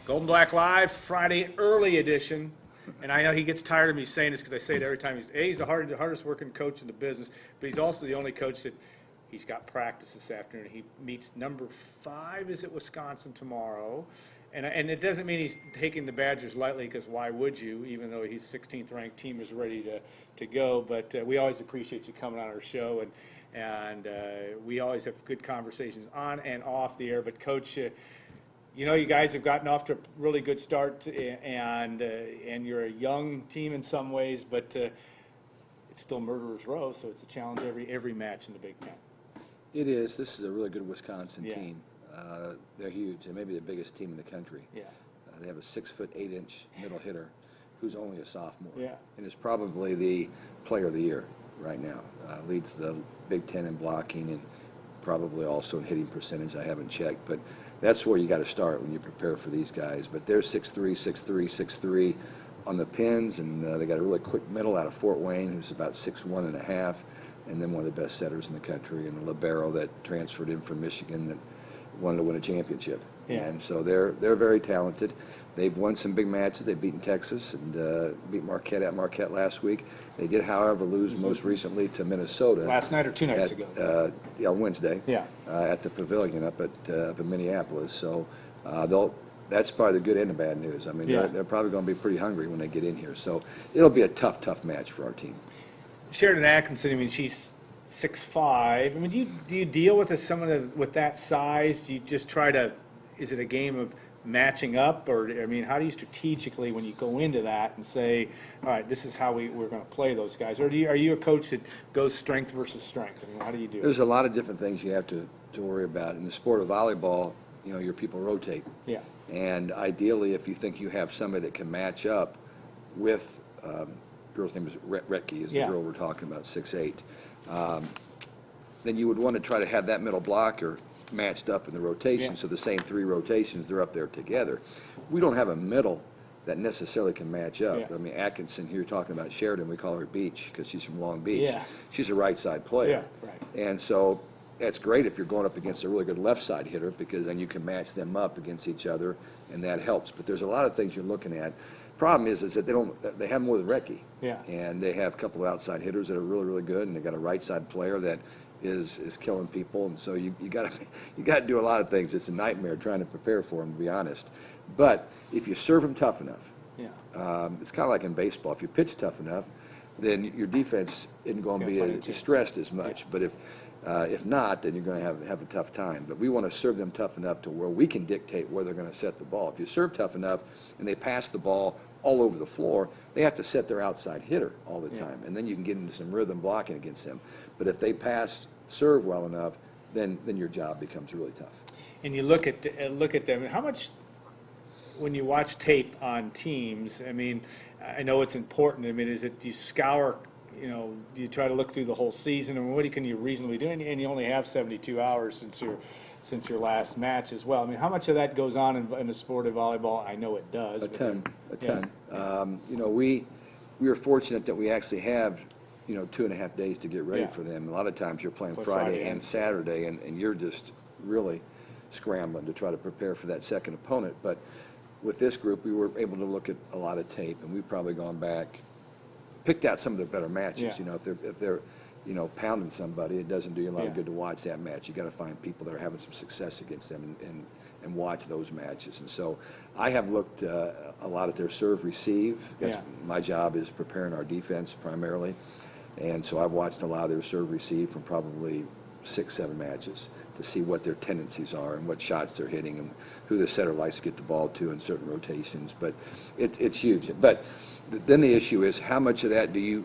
Golden Black Live, Friday early edition. And I know he gets tired of me saying this because I say it every time. He's the hardest working coach in the business, but he's also the only coach that he's got practice this afternoon. He meets number 5, is it Wisconsin tomorrow? And it doesn't mean he's taking the Badgers lightly, because why would you, even though his 16th ranked team is ready to go. But we always appreciate you coming on our show, and we always have good conversations on and off the air. But Coach, you know, you guys have gotten off to a really good start, and you're a young team in some ways, but it's still Murderer's Row, so it's a challenge every match in the Big Ten. It is. This is a really good Wisconsin Yeah. team. They're huge. They may be the biggest team in the country. Yeah. They have a 6'8" middle hitter who's only a sophomore. Yeah. And is probably the player of the year right now. Leads the Big Ten in blocking and probably also in hitting percentage. I haven't checked, but that's where you got to start when you prepare for these guys. But they're 6'3", 6'3", 6'3" on the pins, and they got a really quick middle out of Fort Wayne who's about 6'1½", and then one of the best setters in the country, and a libero that transferred in from Michigan that wanted to win a championship. Yeah. And so they're very talented. They've won some big matches. They've beaten Texas and beat Marquette at Marquette last week. They did, however, lose most recently to Minnesota. Last night or 2 nights ago? Wednesday. Yeah. At the Pavilion up in Minneapolis. So that's probably the good and the bad news. I mean, Yeah. they're probably going to be pretty hungry when they get in here. So it'll be a tough match for our team. Sheridan Atkinson, I mean, she's 6'5". I mean, do you deal with with that size? Do you just try to? Is it a game of matching up, or I mean, how do you strategically, when you go into that and say, all right, this is how we're going to play those guys, or are you a coach that goes strength versus strength? I mean, how do you do it? There's a lot of different things you have to worry about in the sport of volleyball. You know, your people rotate. Yeah. And ideally, if you think you have somebody that can match up with, girl's name is Retke, is the Yeah. girl we're talking about, 6'8", then you would want to try to have that middle blocker matched up in the rotation. Yeah. So the same 3 rotations, they're up there together. We don't have a middle that necessarily can match up. Yeah. I mean, Atkinson here, talking about Sheridan, we call her Beach because she's from Long Beach. Yeah. She's a right side player. Yeah, right. And so that's great if you're going up against a really good left side hitter, because then you can match them up against each other, and that helps. But there's a lot of things you're looking at. Problem is that they have more than Retke. Yeah. And they have a couple of outside hitters that are really good, and they got a right side player that is killing people. And so you got to do a lot of things. It's a nightmare trying to prepare for them, to be honest. But if you serve them tough enough, Yeah. it's kind of like in baseball. If you pitch tough enough, then your defense isn't going to It's gonna be find a chance. stressed as much. But if not, then you're going to have a tough time. But we want to serve them tough enough to where we can dictate where they're going to set the ball. If you serve tough enough and they pass the ball all over the floor, they have to set their outside hitter all the Yeah. time, and then you can get into some rhythm blocking against them. But if they serve well enough, then your job becomes really tough. And you look at them. How much, when you watch tape on teams, I mean, I know it's important. I mean, do you scour? You know, do you try to look through the whole season, and what can you reasonably do? And you only have 72 hours since your last match as well. I mean, how much of that goes on in the sport of volleyball? I know it does. A ton. Yeah. You know, we are fortunate that we actually have, 2.5 days to get ready Yeah. for them. A lot of times you're playing Play Friday Friday and Saturday, and you're just really scrambling to try to prepare for that second opponent. But with this group, we were able to look at a lot of tape, and we've probably gone back, picked out some of their better matches. Yeah. You know, if they're pounding somebody, it doesn't do you a lot Yeah. of good to watch that match. You got to find people that are having some success against them and watch those matches. And so I have looked a lot at their serve receive. That's Yeah. my job, is preparing our defense primarily. And so I've watched a lot of their serve receive from probably 6-7 matches to see what their tendencies are and what shots they're hitting and who the setter likes to get the ball to in certain rotations. But it's huge. But then the issue is, how much of that do you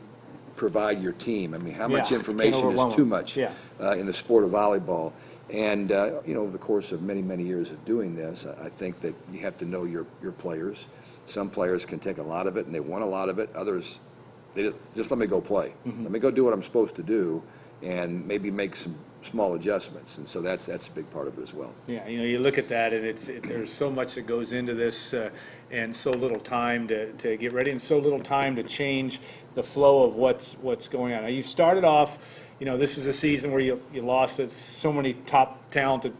provide your team? I mean, how much Yeah, information can't is overwhelm too them. much Yeah. in the sport of volleyball? And, over the course of many years of doing this, I think that you have to know your players. Some players can take a lot of it, and they want a lot of it. Others, they just let me go play. Mm-hmm. Let me go do what I'm supposed to do, and maybe make some small adjustments. And so that's a big part of it as well. Yeah, you look at that, and there's so much that goes into this, and so little time to get ready, and so little time to change the flow of what's going on. Now, you started off, this is a season where you lost so many top talented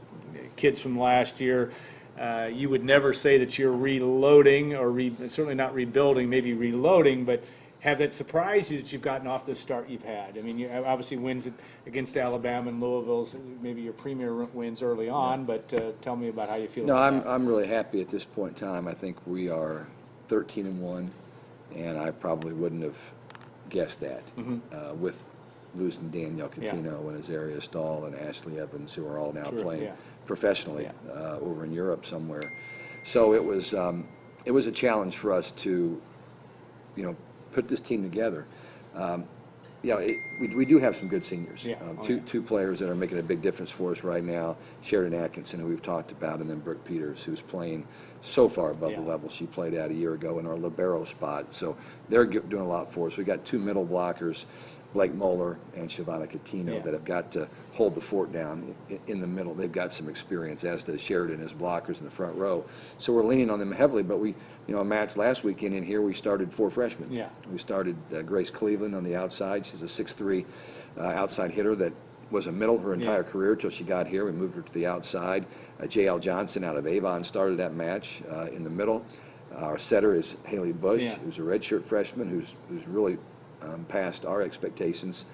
kids from last year. You would never say that you're reloading or certainly not rebuilding, maybe reloading, but have that surprised you that you've gotten off the start you've had? I mean, you obviously wins against Alabama and Louisville's maybe your premier wins early on, but tell me about how you feel No, about that. I'm really happy at this point in time. I think we are 13-1, and I probably wouldn't have guessed that with losing Danielle Catino and Azaria Stahl and Ashley Evans, who are all now playing professionally over in Europe somewhere. So it was a challenge for us to, put this team together. We do have some good seniors. Two players that are making a big difference for us right now. Sheridan Atkinson, who we've talked about, and then Brooke Peters, who's playing so far above the level she played at a year ago in our libero spot. So they're doing a lot for us. We've got two middle blockers, Blake Moeller and Shavana Catino, that have got to hold the fort down in the middle. They've got some experience, as does Sheridan as blockers in the front row. So we're leaning on them heavily, but we, a match last weekend in here, we started 4 freshmen. We started Grace Cleveland on the outside. She's a 6'3" outside hitter that was a middle her entire career until she got here. We moved her to the outside. J.L. Johnson out of Avon started that match in the middle. Our setter is Haley Bush, who's a redshirt freshman, who's really past our expectations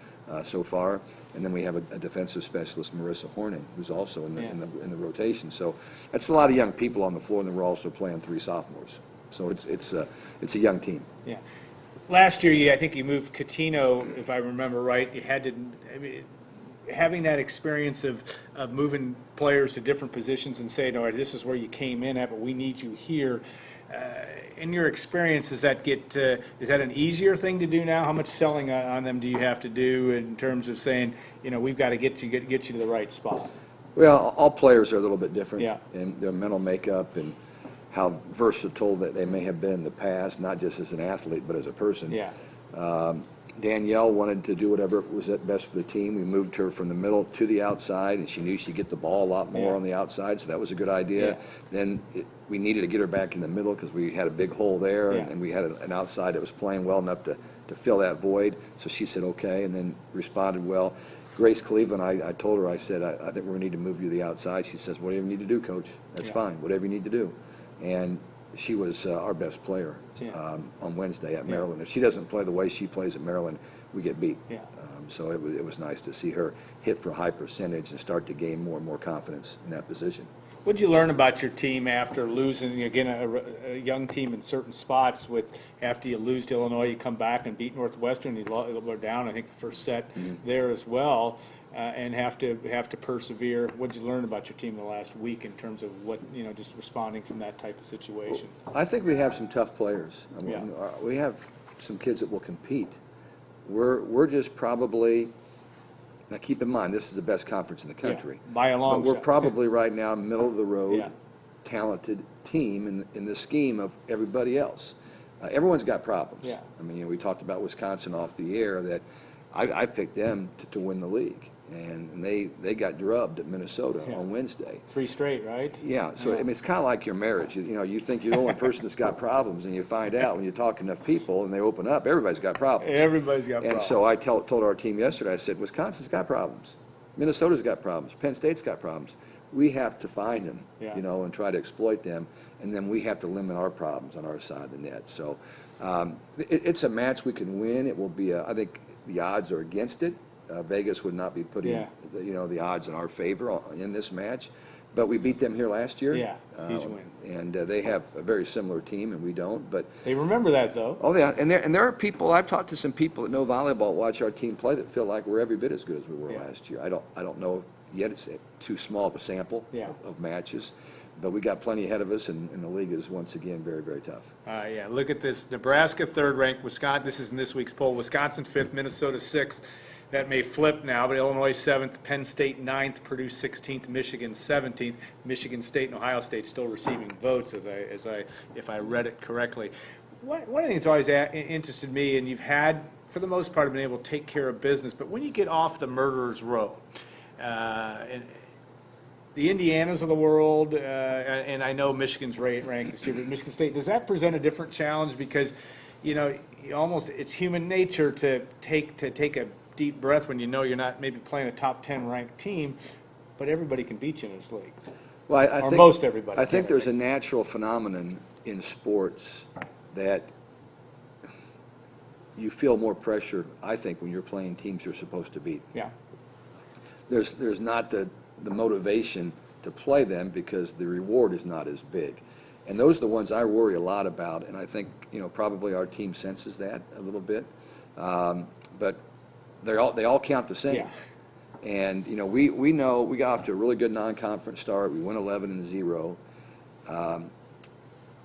so far. And then we have a defensive specialist, Marissa Horning, who's also in the rotation. So that's a lot of young people on the floor, and then we're also playing 3 sophomores. So it's a young team. Yeah. Last year, I think you moved Catino, if I remember right. You had to, having that experience of moving players to different positions and saying, all right, this is where you came in at, but we need you here. In your experience, does that is that an easier thing to do now? How much selling on them do you have to do in terms of saying, we've got to get you to the right spot? Well, all players are a little bit different in their mental makeup and how versatile that they may have been in the past, not just as an athlete, but as a person. Danielle wanted to do whatever was best for the team. We moved her from the middle to the outside, and she knew she'd get the ball a lot more on the outside, so that was a good idea. Then we needed to get her back in the middle because we had a big hole there, and we had an outside that was playing well enough to fill that void. So she said okay, and then responded well. Grace Cleveland, I told her, I said, I think we're going to need to move you to the outside. She says, whatever you need to do, Coach. That's fine, whatever you need to do. And she was our best player on Wednesday at Maryland. If she doesn't play the way she plays at Maryland, we get beat. So it was nice to see her hit for a high percentage and start to gain more and more confidence in that position. What did you learn about your team after losing, again, a young team in certain spots after you lose to Illinois, you come back and beat Northwestern, you go down, I think, the first set there as well, and have to persevere. What did you learn about your team the last week in terms of what, just responding from that type of situation? I think we have some tough players. I mean, we have some kids that will compete. We're just probably, now keep in mind, this is the best conference in the country. By a long shot. But we're shot. probably right now middle of the road, talented team in the scheme of everybody else. Everyone's got problems. I mean, we talked about Wisconsin off the air that I picked them to win the league. And they got drubbed at Minnesota on Wednesday. 3 straight, right? Yeah, so I mean, it's kind of like your marriage. You think you're the only person that's got problems, and you find out when you talk to enough people and they open up, everybody's got problems. Everybody's got problems. And so I told our team yesterday, I said, Wisconsin's got problems. Minnesota's got problems. Penn State's got problems. We have to find them, and try to exploit them, and then we have to limit our problems on our side of the net. So it's a match we can win. It will be, I think the odds are against it. Vegas would not be putting, the odds in our favor in this match. But we beat them here last year. Huge win. And they have a very similar team, and we don't. But they remember that, though. Oh, yeah. And there are people, I've talked to some people that know volleyball, watch our team play, that feel like we're every bit as good as we were last year. I don't know yet. It's too small of a sample of matches. But we got plenty ahead of us, and the league is once again very, very tough. Look at this. Nebraska 3rd ranked. Wisconsin. This is in this week's poll. Wisconsin 5th, Minnesota 6th. That may flip now, but Illinois 7th, Penn State 9th, Purdue 16th, Michigan 17th. Michigan State and Ohio State still receiving votes, if I read it correctly. One of the things that's always interested me, and you've had, for the most part, been able to take care of business, but when you get off the murderer's row, and the Indianas of the world, and I know Michigan's ranked this year, but Michigan State, does that present a different challenge? Because, it's human nature to take a deep breath when you're not maybe playing a top 10 ranked team, but everybody can beat you in this league. Well, I or think, most everybody. I think there's a candidly. natural phenomenon in sports that you feel more pressure, I think, when you're playing teams you're supposed to beat. Yeah, There's not the motivation to play them because the reward is not as big. And those are the ones I worry a lot about, and I think, probably our team senses that a little bit. But they all count the same. yeah, And, we know we got off to a really good non-conference start. We went 11-0.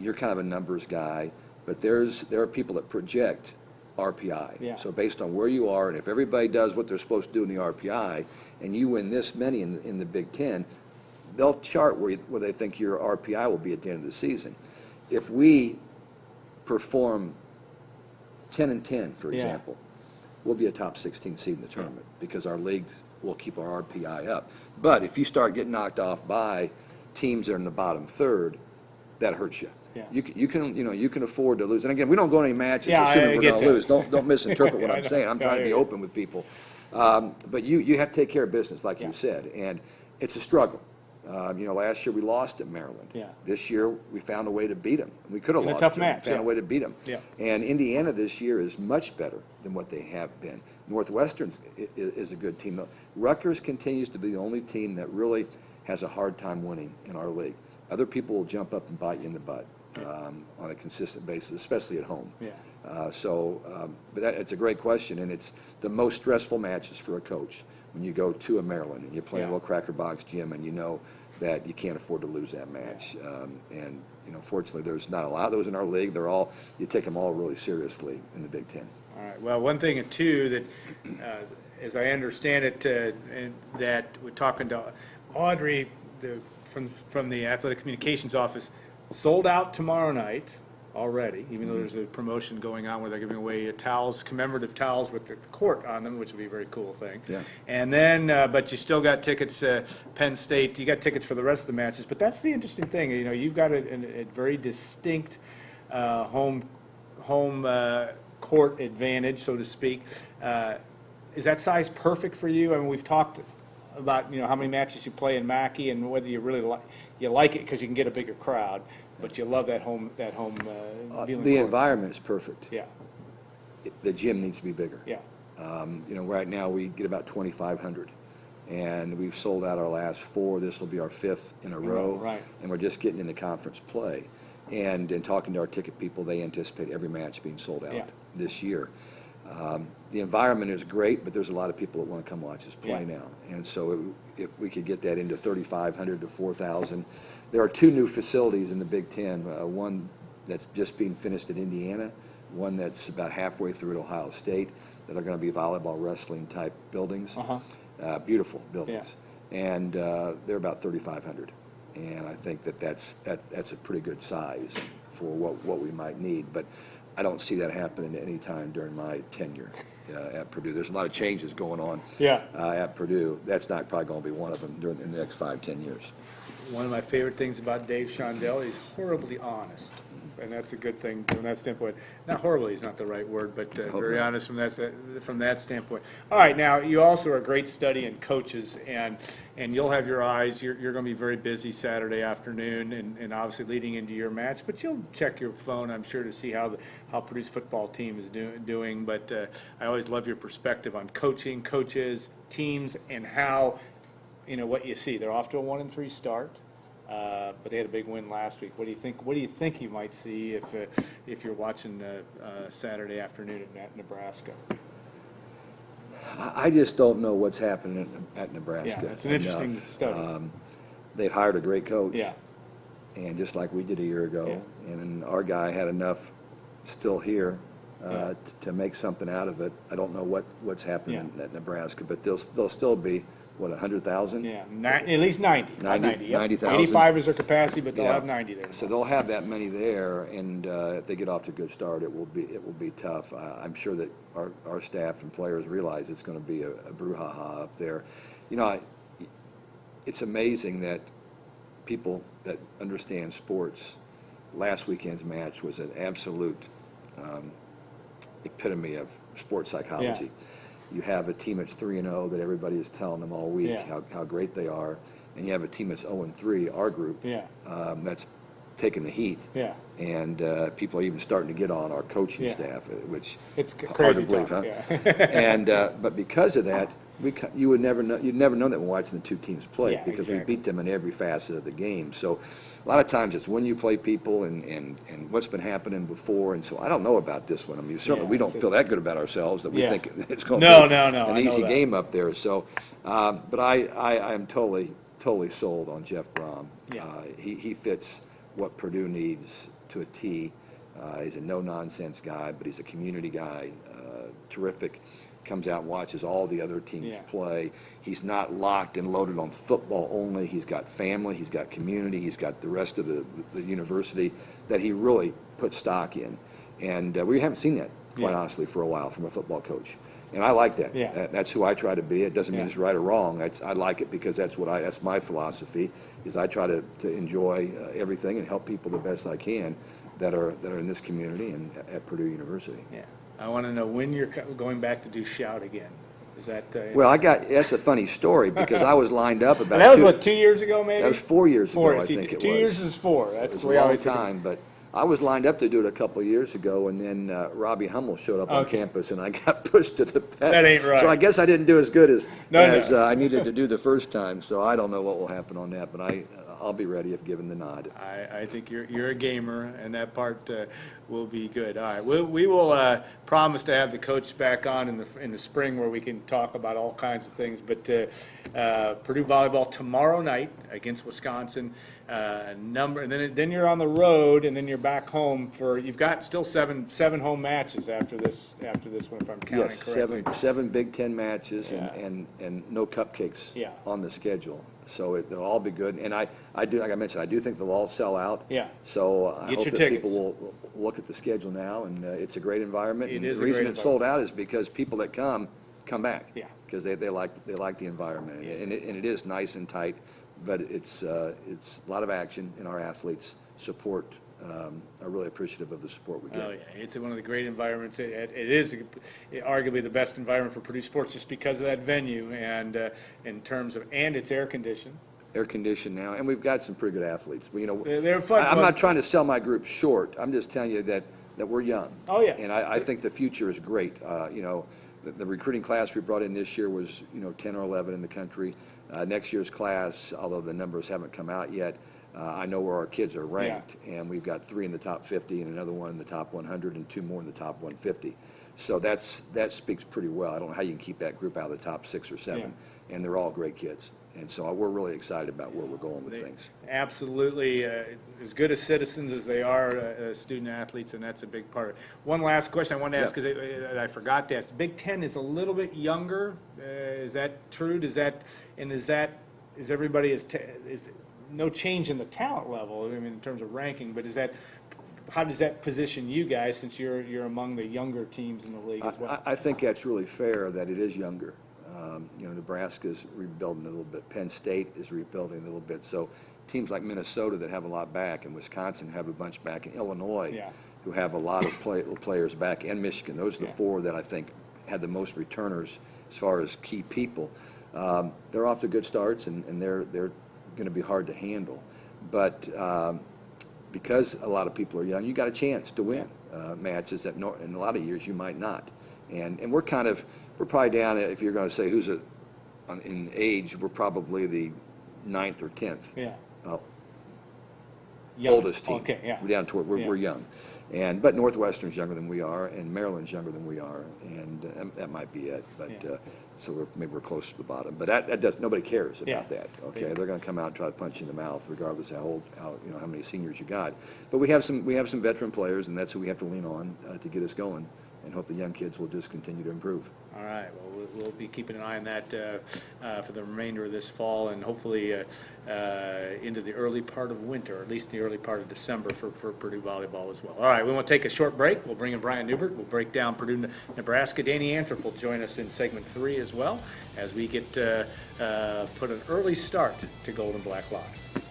You're kind of a numbers guy, but there are people that project RPI. Yeah. So based on where you are, and if everybody does what they're supposed to do in the RPI, and you win this many in the Big Ten, they'll chart where they think your RPI will be at the end of the season. If we perform 10-10, for Yeah. example, we'll be a top 16 seed in the tournament because our leagues will keep our RPI up. But if you start getting knocked off by teams that are in the bottom third, that hurts you. Yeah. You can afford to lose. And again, we don't go to any matches Yeah, I assuming we're get going to that. lose. Don't misinterpret what I I'm know. saying. I'm Yeah, I trying to be hear you. open with people. But you have to take care of business, like Yeah. you said, and it's a struggle. Last year we lost at Maryland. Yeah. This year we found a way to beat them. We could have In a lost tough to them. match, Found a yeah. way to beat them. Yeah. And Indiana this year is much better than what they have been. Northwestern is a good team. Rutgers continues to be the only team that really has a hard time winning in our league. Other people will jump up and bite you in the butt on a consistent basis, especially at home. Yeah. But it's a great question, and it's the most stressful matches for a coach when you go to a Maryland and you play a Yeah. little cracker box gym and you know that you can't afford to lose that match. And fortunately, there's not a lot of those in our league. You take them all really seriously in the Big Ten. all right. Well, one thing, too, that, as I understand it, and that we're talking to Audrey from the Athletic Communications Office, sold out tomorrow night already, even though there's a promotion going on where they're giving away towels, commemorative towels with the court on them, which would be a very cool thing. Yeah. And then, but you still got tickets, Penn State, you got tickets for the rest of the matches. But that's the interesting thing, you've got a very distinct home court advantage, so to speak. Is that size perfect for you? I mean, we've talked about, how many matches you play in Mackey and whether you really like it because you can get a bigger crowd, but you love that home viewing The court. environment is perfect. Yeah, The gym needs to be bigger. yeah, Right now we get about 2,500, and we've sold out our last 4. This will be our 5th in a row, right. and we're just getting into conference play. And in talking to our ticket people, they anticipate every match being sold out Yeah. this year. The environment is great, but there's a lot of people that want to come watch us play Yeah. now. And so if we could get that into 3,500 to 4,000. There are 2 new facilities in the Big Ten, one that's just being finished at Indiana, one that's about halfway through at Ohio State, that are going to be volleyball, wrestling type buildings. Uh-huh. Beautiful buildings. And they're about 3,500. And I think that's a pretty good size for what we might need. But I don't see that happening any time during my tenure at Purdue. There's a lot of changes going on Yeah. at Purdue. That's not probably going to be one of them in the next 5-10 years. One of my favorite things about Dave Shondell, he's horribly honest, and that's a good thing from that standpoint. Not horribly is not the right word, but hope very not. honest from that standpoint. All right, now, you also are a great study in coaches, and you'll have your eyes, you're going to be very busy Saturday afternoon, and obviously leading into your match, but you'll check your phone, I'm sure, to see how Purdue's football team is doing, but I always love your perspective on coaching, coaches, teams, and how, what you see. They're off to a 1-3 start, but they had a big win last week. What do you think you might see if you're watching Saturday afternoon at Nebraska? I just don't know what's happening at Nebraska. Yeah, it's an interesting enough. study. They've hired a great coach. Yeah. And just like we did a year ago, Yeah. and our guy had enough still here Yeah. to make something out of it. I don't know what's happening Yeah. at Nebraska, but they'll still be, 100,000? Yeah, at least 90. Not 90, yep. 90,000. 85 is their capacity, but they'll Yeah. have 90 there. So they'll have that many there, and if they get off to a good start, it will be tough. I'm sure that our staff and players realize it's going to be a brouhaha up there. It's amazing that people that understand sports, last weekend's match was an absolute epitome of sports psychology. You have a team that's 3-0 that everybody is telling them all week Yeah. how great they are, and you have a team that's 0-3, our group, Yeah. that's taking the heat. Yeah. And people are even starting to get on our coaching Yeah. staff, which It's hard crazy to believe, tough, huh? yeah. And but because of that, you would never know, you'd never know that when watching the two teams play, Yeah, because exactly. we beat them in every facet of the game. So a lot of times it's when you play people and what's been happening before. And so I don't know about this one. I mean, certainly Yeah, we don't it's- feel that good about ourselves that we Yeah. think it's going to No, be no, no, an I know easy that. game up there. So, but I am totally sold on Jeff Brom. Yeah. He fits what Purdue needs to a T. He's a no-nonsense guy, but he's a community guy, terrific. Comes out and watches all the other teams Yeah. play. He's not locked and loaded on football only. He's got family, he's got community, he's got the rest of the university that he really puts stock in. And we haven't seen that, quite Yeah. honestly, for a while from a football coach. And I like that. Yeah. That's who I try to be. It doesn't mean Yeah. it's right or wrong. I like it because that's my philosophy, is I try to enjoy everything and help people the best I can that are in this community and at Purdue University. Yeah. I want to know when you're going back to do Shout again. Is that? Well, that's a funny story because I was lined up about and that was 2 years ago, maybe. that was 4 years Four. ago, I See, think it 2 was. years is 4. It That's was the a way I long always think. time, but I was lined up to do it a couple of years ago, and then Robbie Hummel showed up on Okay. campus, and I got pushed to the back. That ain't right. So I guess I didn't do as good as No. I needed to do the first time. So I don't know what will happen on that, but I'll be ready if given the nod. I think you're a gamer, and that part will be good. All right, we will promise to have the coach back on in the spring where we can talk about all kinds of things. But Purdue volleyball tomorrow night against Wisconsin. And then you're on the road, and then you're back home for you've got still seven home matches after this one, if I'm counting Yes, correctly. seven Big Ten matches Yeah. and no cupcakes Yeah. on the schedule. So they'll all be good. And I do, like I mentioned, I do think they'll all sell out. Yeah. So I Get hope your that tickets. people will look at the schedule now, and it's a great environment. It And is the a reason great it's sold out is because people that come back. Yeah. Because they like the environment, and it is nice and tight, but it's a lot of action, and our athletes are really appreciative of the support we get. Oh, yeah, it's one of the great environments. It is arguably the best environment for Purdue sports just because of that venue and in terms of, and it's air conditioned. Air conditioned now, and we've got some pretty good athletes. But, They're fun. I'm not trying to sell my group short. I'm just telling you that we're young. Oh, yeah. And I think the future is great. The recruiting class we brought in this year was 10 or 11 in the country. Next year's class, although the numbers haven't come out yet, I know where our kids are ranked, and we've got 3 in the top 50 and another one in the top 100 and 2 more in the top 150. So that speaks pretty well. I don't know how you can keep that group out of the top 6 or 7, and they're all great kids. And so we're really excited about where we're going with things. Absolutely, as good as citizens as they are, student athletes, and that's a big part of it. One last question I wanted to ask, because I forgot to ask. The Big Ten is a little bit younger. Is that true? Is everybody is no change in the talent level? I mean, in terms of ranking, but how does that position you guys, since you're among the younger teams in the league as well? I think that's really fair that it is younger. Nebraska's rebuilding a little bit. Penn State is rebuilding a little bit. So teams like Minnesota that have a lot back, and Wisconsin have a bunch back, and Illinois who have a lot of players back, and Michigan. Those are the 4 that I think had the most returners as far as key people. They're off to good starts, and they're going to be hard to handle. But because a lot of people are young, you got a chance to win matches that in a lot of years you might not. And we're probably down, if you're going to say who's in age, we're probably the 9th or 10th oldest team. Okay, yeah. We're down to we're young. But Northwestern's younger than we are, and Maryland's younger than we are, and that might be it. But so maybe we're close to the bottom. But that does, nobody cares about that. Okay, they're going to come out and try to punch you in the mouth, regardless of how many seniors you got. But we have some veteran players, and that's who we have to lean on to get us going, and hope the young kids will just continue to improve. All right. Well, we'll be keeping an eye on that for the remainder of this fall, and hopefully into the early part of winter, or at least the early part of December for Purdue volleyball as well. All right. We want to take a short break. We'll bring in Brian Newbert. We'll break down Purdue, Nebraska. Danny Anthrop will join us in segment 3 as well, as we get put an early start to Gold and Black Live.